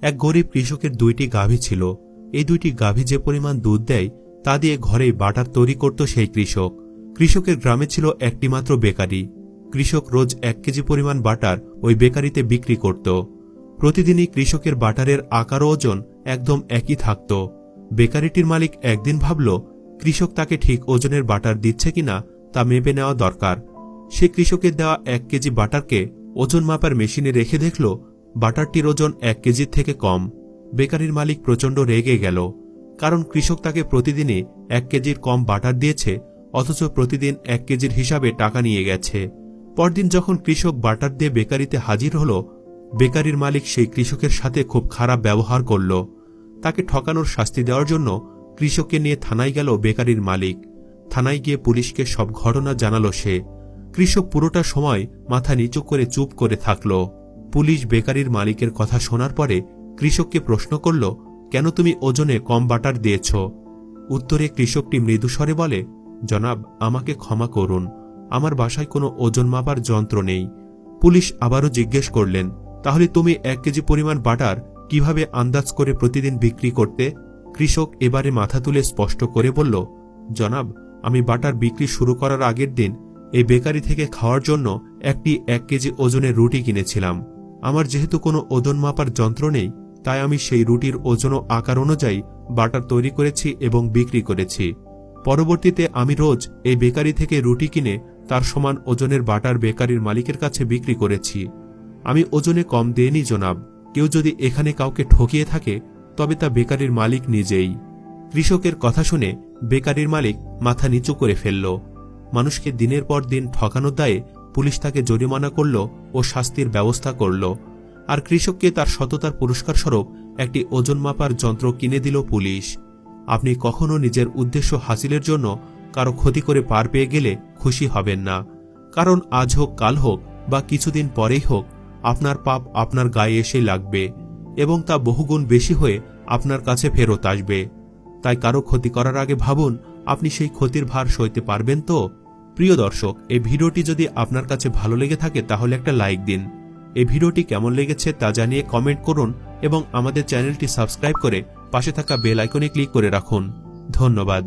এক গরিব কৃষকের 2টি গাভী ছিল। এই 2টি গাভী যে পরিমাণ দুধ দেয় তা দিয়ে ঘরেই বাটার তৈরি করত সেই কৃষক। কৃষকের গ্রামে ছিল একটি মাত্র বেকারি। কৃষক রোজ 1 কেজি পরিমাণ বাটার ওই বেকারিতে বিক্রি করত। প্রতিদিনই কৃষকের বাটারের আকার ও ওজন একদম একই থাকত। বেকারিটির মালিক একদিন ভাবল কৃষক তাকে ঠিক ওজনের বাটার দিচ্ছে কিনা তা মেপে নেওয়া দরকার। সে কৃষকের দেওয়া 1 কেজি বাটারকে ওজন মাপার মেশিনে রেখে দেখল বাটারটির ওজন 1 কেজির থেকে কম। বেকারির মালিক প্রচণ্ড রেগে গেল, কারণ কৃষক তাকে প্রতিদিনই 1 কেজির কম বাটার দিয়েছে, অথচ প্রতিদিন 1 কেজির হিসাবে টাকা নিয়ে গেছে। পরদিন যখন কৃষক বাটার দিয়ে বেকারিতে হাজির হল, বেকারির মালিক সেই কৃষকের সাথে খুব খারাপ ব্যবহার করল। তাকে ঠকানোর শাস্তি দেওয়ার জন্য কৃষককে নিয়ে থানায় গেল বেকারির মালিক। থানায় গিয়ে পুলিশকে সব ঘটনা জানালো সে। কৃষক পুরোটা সময় মাথা নিচু করে চুপ করে থাকল। পুলিশ বেকারির মালিকের কথা শোনার পরে কৃষককে প্রশ্ন করল, কেন তুমি ওজনে কম বাটার দিয়েছ? উত্তরে কৃষকটি মৃদুস্বরে বলে, জনাব, আমাকে ক্ষমা করুন, আমার বাসায় কোনো ওজন মাপার যন্ত্র নেই। পুলিশ আবারও জিজ্ঞেস করলেন, তাহলে তুমি 1 কেজি পরিমাণ বাটার কিভাবে আন্দাজ করে প্রতিদিন বিক্রি করতে? কৃষক এবারে মাথা তুলে স্পষ্ট করে বলল, জনাব, আমি বাটার বিক্রি শুরু করার আগের দিন এই বেকারি থেকে খাওয়ার জন্য একটি 1 কেজি ওজনের রুটি কিনেছিলাম। আমার যেহেতু কোনো ওজন মাপার যন্ত্র নেই, তাই আমি সেই রুটির ওজন ও আকার অনুযায়ী বাটার তৈরি করেছি এবং বিক্রি করেছি। পরবর্তীতে আমি রোজ এই বেকারি থেকে রুটি কিনে তার সমান ওজনের বাটার বেকারির মালিকের কাছে বিক্রি করেছি। আমি ওজনে কম দেইনি জনাব। কেউ যদি এখানে কাউকে ঠকিয়ে থাকে তবে তা বেকারির মালিক নিজেই। কৃষকের কথা শুনে বেকারির মালিক মাথা নিচু করে ফেলল। মানুষকে দিনের পর দিন ঠকানোর দায়ে পুলিশ তাকে জরিমানা করল ও শাস্তির ব্যবস্থা করল। আর কৃষককে তার সততার পুরস্কার স্বরূপ একটি ওজন মাপার যন্ত্র কিনে দিল পুলিশ। আপনি কখনো নিজের উদ্দেশ্য হাসিলের জন্য কারো ক্ষতি করে পার পেয়ে গেলে খুশি হবেন না, কারণ আজ হোক কাল হোক বা কিছুদিন পরেই হোক আপনার পাপ আপনার গায়ে এসে লাগবে এবং তা বহুগুণ বেশি হয়ে আপনার কাছে ফেরত আসবে। তাই কারো ক্ষতি করার আগে ভাবুন আপনি সেই ক্ষতির ভার সইতে পারবেন তো। প্রিয় দর্শক, এই ভিডিওটি যদি আপনার কাছে ভালো লেগে থাকে তাহলে একটা লাইক দিন। এই ভিডিওটি কেমন লেগেছে তা জানিয়ে কমেন্ট করুন এবং আমাদের চ্যানেলটি সাবস্ক্রাইব করে পাশে থাকা বেল আইকনে ক্লিক করে রাখুন। ধন্যবাদ।